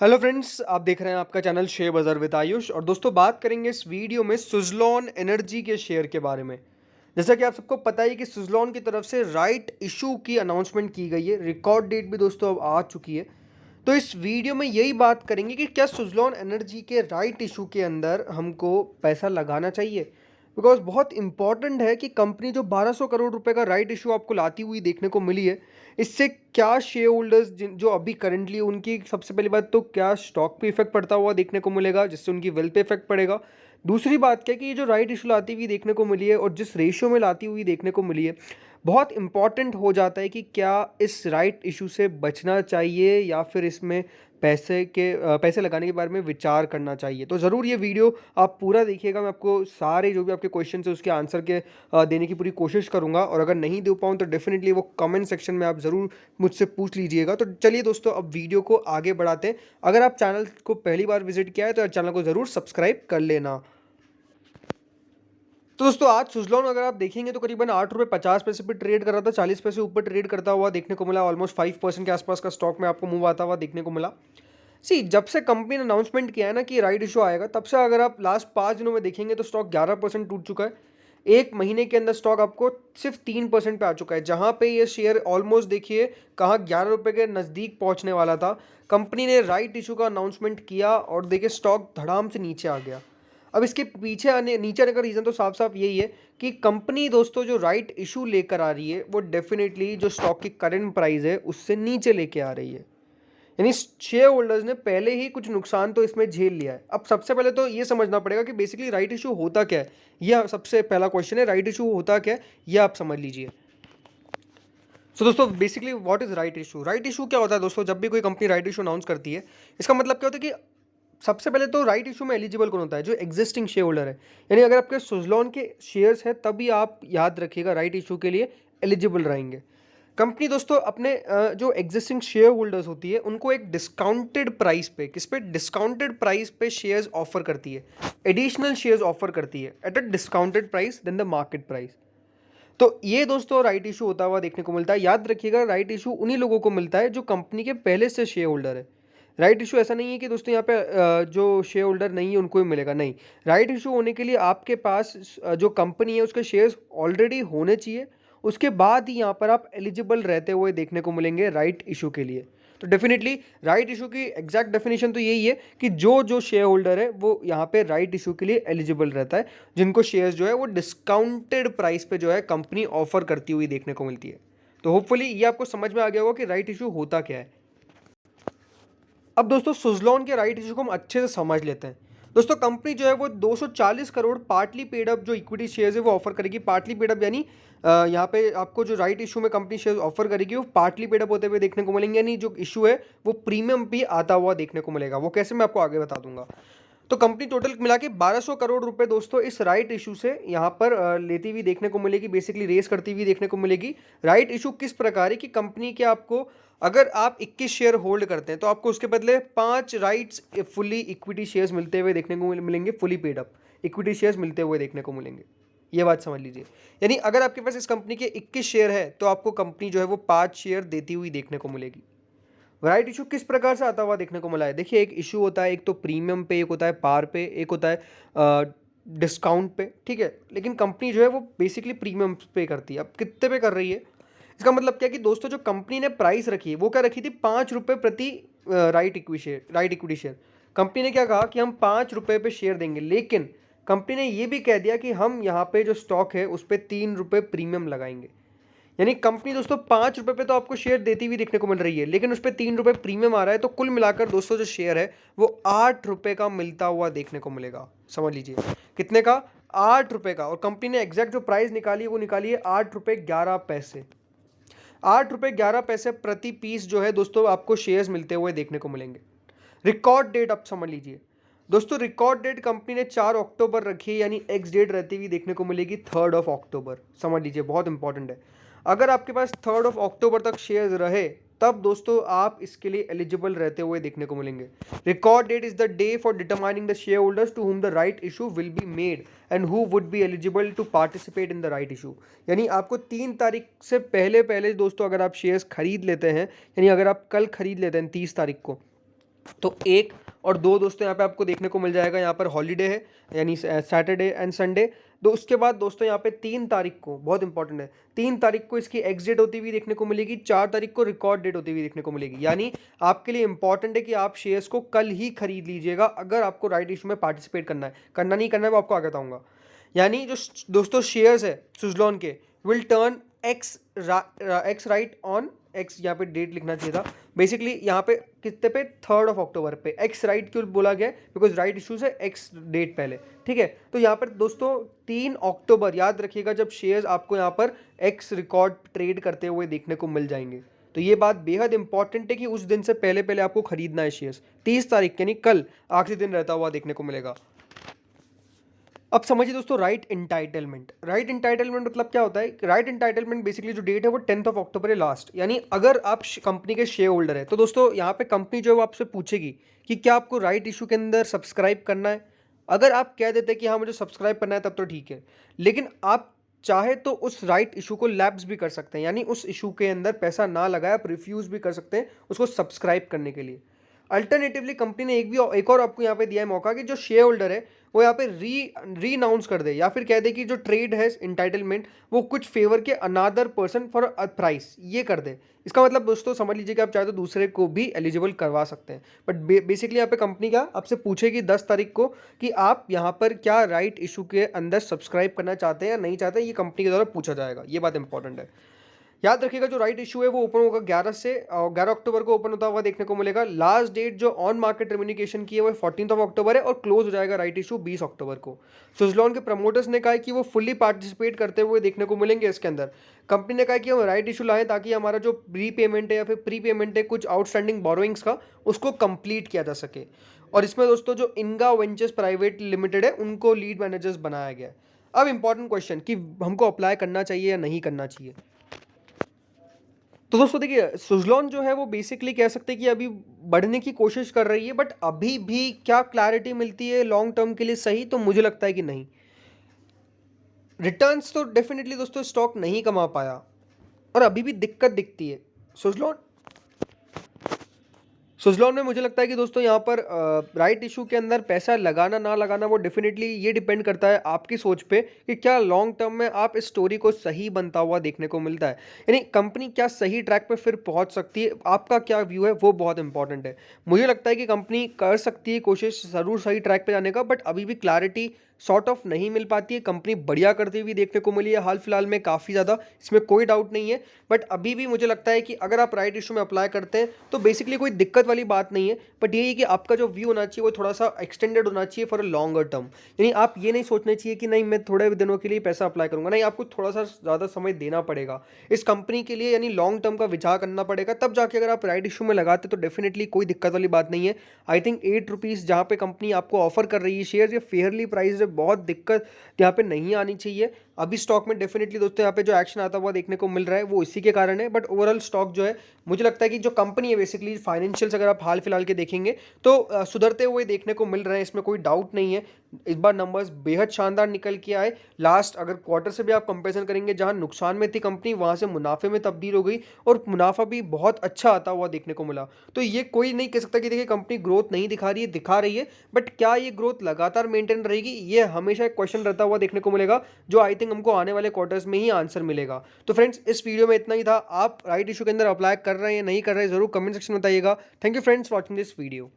Hello friends, आप देख रहे हैं आपका चैनल शेयर बाजार विद आयुष। और दोस्तों, बात करेंगे इस वीडियो में सुज़लॉन एनर्जी के शेयर के बारे में। जैसा कि आप सबको पता ही कि सुज़लॉन की तरफ से राइट इशू की अनाउंसमेंट की गई है। रिकॉर्ड डेट भी दोस्तों अब आ चुकी है। तो इस वीडियो में यही बात करेंगे कि क्या सुज़लॉन एनर्जी के राइट इशू के अंदर हमको पैसा लगाना चाहिए। बिकॉज बहुत इंपॉर्टेंट है कि कंपनी जो 1200 करोड़ रुपए का राइट इशू आपको लाती हुई देखने को मिली है, इससे क्या शेयर होल्डर्स जो अभी करेंटली उनकी, सबसे पहली बात तो क्या स्टॉक पे इफेक्ट पड़ता हुआ देखने को मिलेगा, जिससे उनकी वेल्थ पे इफेक्ट पड़ेगा। दूसरी बात क्या कि ये जो राइट इशू लाती हुई देखने को मिली है और जिस रेशियो में लाती हुई देखने को मिली है, बहुत इंपॉर्टेंट हो जाता है कि क्या इस राइट इशू से बचना चाहिए या फिर इसमें पैसे लगाने के बारे में विचार करना चाहिए। तो ज़रूर ये वीडियो आप पूरा देखिएगा। मैं आपको सारे जो भी आपके क्वेश्चन है उसके आंसर देने की पूरी कोशिश करूंगा। और अगर नहीं दे पाऊँ तो डेफिनेटली वो कमेंट सेक्शन में आप ज़रूर मुझसे पूछ लीजिएगा। तो चलिए दोस्तों, अब वीडियो को आगे बढ़ाते हैं। अगर आप चैनल को पहली बार विजिट किया है तो चैनल को ज़रूर सब्सक्राइब कर लेना। तो दोस्तों, आज सुज़लॉन अगर आप देखेंगे तो करीबन 8 रुपये 50 पैसे पे ट्रेड कर रहा था। 40 पैसे ऊपर ट्रेड करता हुआ देखने को मिला। ऑलमोस्ट 5% के आसपास का स्टॉक में आपको मूव आता हुआ देखने को मिला। जब से कंपनी ने अनाउंसमेंट किया है ना कि राइट इशू आएगा, तब से अगर आप लास्ट 5 दिनों में देखेंगे तो स्टॉक 11% टूट चुका है। एक महीने के अंदर स्टॉक आपको सिर्फ 3% पे आ चुका है, जहां पे ये शेयर ऑलमोस्ट देखिए कहाँ 11 रुपये के नज़दीक पहुंचने वाला था। कंपनी ने राइट इशू का अनाउंसमेंट किया और देखिए स्टॉक धड़ाम से नीचे आ गया। अब इसके नीचे आने का रीज़न तो साफ साफ यही है कि कंपनी दोस्तों जो राइट इशू लेकर आ रही है वो डेफिनेटली जो स्टॉक की करंट प्राइस है उससे नीचे लेके आ रही है। यानी शेयर होल्डर्स ने पहले ही कुछ नुकसान तो इसमें झेल लिया है। अब सबसे पहले तो ये समझना पड़ेगा कि बेसिकली राइट इशू होता क्या है। यह सबसे पहला क्वेश्चन है, राइट इशू होता क्या है, यह आप समझ लीजिए। सो दोस्तों, basically what is right issue. Right issue क्या होता है दोस्तों, जब भी कोई कंपनी राइट इशू अनाउंस करती है, इसका मतलब क्या होता है कि सबसे पहले तो राइट इशू में एलिजिबल कौन होता है, जो एग्जिस्टिंग शेयर होल्डर है। यानी अगर आपके सुज़लॉन के शेयर्स हैं तभी आप याद रखिएगा राइट इशू के लिए एलिजिबल रहेंगे। कंपनी दोस्तों अपने जो एग्जिस्टिंग शेयर होल्डर्स होती है उनको एक डिस्काउंटेड प्राइस पे, किस पे, डिस्काउंटेड प्राइस पे शेयर्स ऑफर करती है। एडिशनल शेयर्स ऑफर करती है at a discounted price than the market price. तो ये दोस्तों राइट इशू होता हुआ देखने को मिलता है। याद रखिएगा, राइट इशू उन्हीं लोगों को मिलता है जो कंपनी के पहले से शेयर होल्डर है। राइट इशू ऐसा नहीं है कि दोस्तों यहाँ पे जो शेयर होल्डर नहीं है उनको ही मिलेगा, नहीं। राइट इशू होने के लिए आपके पास जो कंपनी है उसके शेयर्स ऑलरेडी होने चाहिए। उसके बाद ही यहाँ पर आप एलिजिबल रहते हुए देखने को मिलेंगे राइट इशू के लिए। तो डेफिनेटली राइट इशू की एग्जैक्ट डेफिनेशन तो यही है कि जो जो शेयर होल्डर है वो यहाँ पे राइट इशू के लिए एलिजिबल रहता है, जिनको शेयर्स जो है वो डिस्काउंटेड प्राइस पे जो है कंपनी ऑफर करती हुई देखने को मिलती है। तो होपफुली ये आपको समझ में आ गया होगा कि राइट इशू होता क्या है। अब दोस्तों, सुज़लॉन के राइट इशू को हम अच्छे से समझ लेते हैं। दोस्तों, कंपनी जो है वो 240 करोड़ पार्टली पेड अप जो इक्विटी शेयर्स है वो ऑफर करेगी। पार्टली पेड अप यानी यहाँ पे आपको जो राइट इशू में कंपनी शेयर्स ऑफर करेगी वो पार्टली पेड अप होते हुए देखने को मिलेंगे। यानी जो इशू है वो प्रीमियम भी आता हुआ देखने को मिलेगा। वो कैसे, मैं आपको आगे बता दूंगा। तो कंपनी टोटल मिला के 1200 करोड़ रुपए दोस्तों इस राइट इशू से यहाँ पर लेती हुई देखने को मिलेगी, बेसिकली रेस करती हुई देखने को मिलेगी। राइट इशू किस प्रकार है कि कंपनी के आपको, अगर आप 21 शेयर होल्ड करते हैं तो आपको उसके बदले 5 राइट्स फुली इक्विटी शेयर्स मिलते हुए देखने को मिलेंगे। Fully paid up equity shares मिलते हुए देखने को मिलेंगे। ये बात समझ लीजिए। यानी अगर आपके पास इस कंपनी के 21 शेयर है तो आपको कंपनी जो है वो 5 शेयर देती हुई देखने को मिलेगी। राइट इशू किस प्रकार से आता हुआ देखने को मिला है, देखिए एक इशू होता है, एक तो प्रीमियम पे, एक होता है पार पे, एक होता है डिस्काउंट पे, ठीक है। लेकिन कंपनी जो है वो बेसिकली प्रीमियम पे करती है। अब कितने पे कर रही है, इसका मतलब क्या है कि दोस्तों जो कंपनी ने प्राइस रखी है वो क्या रखी थी, 5 रुपये प्रति राइट इक्विटी शेयर। कंपनी ने क्या कहा कि हम 5 रुपये पे शेयर देंगे, लेकिन कंपनी ने ये भी कह दिया कि हम यहाँ पे जो स्टॉक है उस पर 3 रुपये प्रीमियम लगाएंगे। यानी कंपनी दोस्तों 5 रुपये पे तो आपको शेयर देती हुई देखने को मिल रही है, लेकिन उस पर 3 रुपये प्रीमियम आ रहा है। तो कुल मिलाकर दोस्तों जो शेयर है वो 8 रुपये का मिलता हुआ देखने को मिलेगा। समझ लीजिए कितने का, 8 रुपये का। और कंपनी ने एग्जैक्ट जो प्राइस निकाली है वो निकाली है 8 रुपये 11 पैसे। 8 रुपये 11 पैसे प्रति पीस जो है दोस्तों आपको शेयर्स मिलते हुए देखने को मिलेंगे। रिकॉर्ड डेट आप समझ लीजिए दोस्तों, रिकॉर्ड डेट कंपनी ने 4 अक्टूबर रखी है, यानी एक्स डेट रहती हुई देखने को मिलेगी 3 अक्टूबर। समझ लीजिए, बहुत इंपॉर्टेंट है। अगर आपके पास 3 अक्टूबर तक शेयर्स रहे तब दोस्तों आप इसके लिए एलिजिबल रहते हुए देखने को मिलेंगे। Record date is the day for determining the shareholders to whom the right issue will be made and who would be eligible to participate in the right issue. यानी आपको 3 तारीख से पहले पहले दोस्तों अगर आप शेयर्स खरीद लेते हैं, यानी अगर आप कल खरीद लेते हैं 30 तारीख को, तो 1 और 2 दोस्तों यहाँ पे आपको देखने को मिल जाएगा, यहाँ पर हॉलीडे है यानी सैटरडे एंड संडे। तो उसके बाद दोस्तों यहाँ पे 3 तारीख को बहुत इंपॉर्टेंट है, 3 तारीख को इसकी एक्स डेट होती हुई देखने को मिलेगी, 4 तारीख को रिकॉर्ड डेट होती हुई देखने को मिलेगी। यानी आपके लिए इंपॉर्टेंट है कि आप शेयर्स को कल ही खरीद लीजिएगा अगर आपको राइट इशू में पार्टिसिपेट करना है। करना नहीं करना है वो आपको आगे बताऊंगा। यानी जो दोस्तों शेयर्स है सुजलॉन के will turn x right on x, यहाँ पे डेट लिखना चाहिए था बेसिकली, यहाँ पे कितने पे 3 अक्टूबर पे एक्स राइट क्यों बोला गया, बिकॉज राइट इशूज है एक्स डेट पहले, ठीक है। तो यहाँ पर दोस्तों 3 अक्टूबर याद रखिएगा जब शेयर्स आपको यहाँ पर एक्स रिकॉर्ड ट्रेड करते हुए देखने को मिल जाएंगे। तो ये बात बेहद इंपॉर्टेंट है कि उस दिन से पहले पहले आपको खरीदना है शेयर्स। 30 तारीख यानी कल आखिरी दिन रहता हुआ देखने को मिलेगा। अब समझिए दोस्तों राइट इंटाइटलमेंट। राइट इंटाइटलमेंट मतलब क्या होता है? राइट इंटाइटलमेंट बेसिकली जो डेट है वो 10 अक्टूबर है लास्ट। यानी अगर आप कंपनी के शेयर होल्डर है तो दोस्तों यहाँ पे कंपनी जो है वो आपसे पूछेगी कि क्या आपको राइट इशू के अंदर सब्सक्राइब करना है। अगर आप कह देते हैं कि हाँ मुझे सब्सक्राइब करना है तब तो ठीक है, लेकिन आप चाहे तो उस राइट इशू को लैप्स भी कर सकते हैं, यानी उस इशू के अंदर पैसा ना लगाए आप रिफ्यूज भी कर सकते हैं उसको सब्सक्राइब करने के लिए। अल्टरनेटिवली कंपनी ने एक और आपको यहाँ पे दिया है मौका कि जो शेयर होल्डर है वो यहाँ पे रीनाउंस कर दे या फिर कह दे कि जो ट्रेड है इंटाइटलमेंट वो कुछ फेवर के another person for a price ये कर दे। इसका मतलब दोस्तों समझ लीजिए कि आप चाहे तो दूसरे को भी एलिजिबल करवा सकते हैं, बट बेसिकली यहाँ पे कंपनी क्या आपसे पूछेगी 10 तारीख को कि आप यहाँ पर क्या राइट इशू के अंदर सब्सक्राइब करना चाहते हैं या नहीं चाहते, ये कंपनी के द्वारा पूछा जाएगा। ये बात इंपॉर्टेंट है। याद रखिएगा जो राइट इशू है वो ओपन होगा 11 से 11 अक्टूबर को ओपन होता हुआ देखने को मिलेगा। लास्ट डेट जो ऑन मार्केट कम्युनिकेशन की है वो 14 अक्टूबर है और क्लोज हो जाएगा राइट इशू 20 अक्टूबर को। सुजलॉन के प्रमोटर्स ने कहा है कि वो फुल्ली पार्टिसिपेट करते हुए देखने को मिलेंगे इसके अंदर। कंपनी ने कहा कि हम राइट इशू लाएं ताकि हमारा जो प्री पेमेंट है या फिर प्री पेमेंट है कुछ आउटस्टैंडिंग बोरोइंग्स का उसको कंप्लीट किया जा सके। और इसमें दोस्तों जो इनगा वेंचर्स प्राइवेट लिमिटेड है उनको लीड मैनेजर्स बनाया गया है। अब इंपॉर्टेंट क्वेश्चन कि हमको अप्लाई करना चाहिए या नहीं करना चाहिए। तो दोस्तों देखिए सुजलॉन जो है वो बेसिकली कह सकते हैं कि अभी बढ़ने की कोशिश कर रही है, बट अभी भी क्या क्लैरिटी मिलती है लॉन्ग टर्म के लिए सही, तो मुझे लगता है कि नहीं। रिटर्न्स तो डेफिनेटली दोस्तों स्टॉक नहीं कमा पाया और अभी भी दिक्कत दिखती है सुजलॉन। सुजलॉन में मुझे लगता है कि दोस्तों यहाँ पर राइट इशू के अंदर पैसा लगाना ना लगाना वो डेफिनेटली ये डिपेंड करता है आपकी सोच पे कि क्या लॉन्ग टर्म में आप इस स्टोरी को सही बनता हुआ देखने को मिलता है, यानी कंपनी क्या सही ट्रैक पे फिर पहुंच सकती है। आपका क्या व्यू है वो बहुत इंपॉर्टेंट है। मुझे लगता है कि कंपनी कर सकती है कोशिश ज़रूर सही ट्रैक पे जाने का, बट अभी भी क्लैरिटी सॉर्ट ऑफ नहीं मिल पाती है। कंपनी बढ़िया करती हुई देखने को मिली है हाल फिलहाल में काफ़ी ज़्यादा, इसमें कोई डाउट नहीं है। बट अभी भी मुझे लगता है कि अगर आप राइट इशू में अप्लाई करते हैं तो बेसिकली कोई दिक्कत वाली बात नहीं है, बट यही है कि आपका जो व्यू होना चाहिए वो थोड़ा सा एक्सटेंडेड होना चाहिए फॉर अ लॉन्गर टर्म। यानी आप ये नहीं सोचना चाहिए कि नहीं मैं थोड़े दिनों के लिए पैसा अप्लाई करूंगा, नहीं आपको थोड़ा सा ज़्यादा समय देना पड़ेगा इस कंपनी के लिए, यानी लॉन्ग टर्म का विचार करना पड़ेगा, तब जाके अगर आप राइट इशू में लगाते तो डेफिनेटली कोई दिक्कत वाली बात नहीं है। आई थिंक 8 रुपीज़ जहाँ पे कंपनी आपको ऑफर कर रही है शेयर, ये फेयरली प्राइस है, बहुत दिक्कत यहाँ पे नहीं आनी चाहिए। अभी स्टॉक में डेफिनेटली दोस्तों यहाँ पे जो एक्शन आता हुआ देखने को मिल रहा है वो इसी के कारण है, बट ओवरऑल स्टॉक जो है मुझे लगता है कि जो कंपनी है बेसिकली फाइनेंशियल्स अगर आप हाल फिलहाल के देखेंगे तो सुधरते हुए देखने को मिल रहे हैं, इसमें कोई डाउट नहीं है। इस बार नंबर्स बेहद शानदार निकल के आए। लास्ट अगर क्वार्टर से भी आप कंपेरिजन करेंगे जहां नुकसान में थी कंपनी वहां से मुनाफे में तब्दील हो गई और मुनाफा भी बहुत अच्छा आता हुआ देखने को मिला। तो ये कोई नहीं कह सकता कि देखिए कंपनी ग्रोथ नहीं दिखा रही है, दिखा रही है, बट क्या ये ग्रोथ लगातार मेंटेन रहेगी ये हमेशा एक क्वेश्चन रहता हुआ देखने को मिलेगा, जो आई थिंक हमको आने वाले क्वार्टर्स में ही आंसर मिलेगा। तो फ्रेंड्स इस वीडियो में इतना ही था। आप राइट इशू के अंदर अप्लाई कर रहे हैं नहीं कर रहे हैं जरूर कमेंट सेक्शन में बताइएगा। Thank you friends watching this video.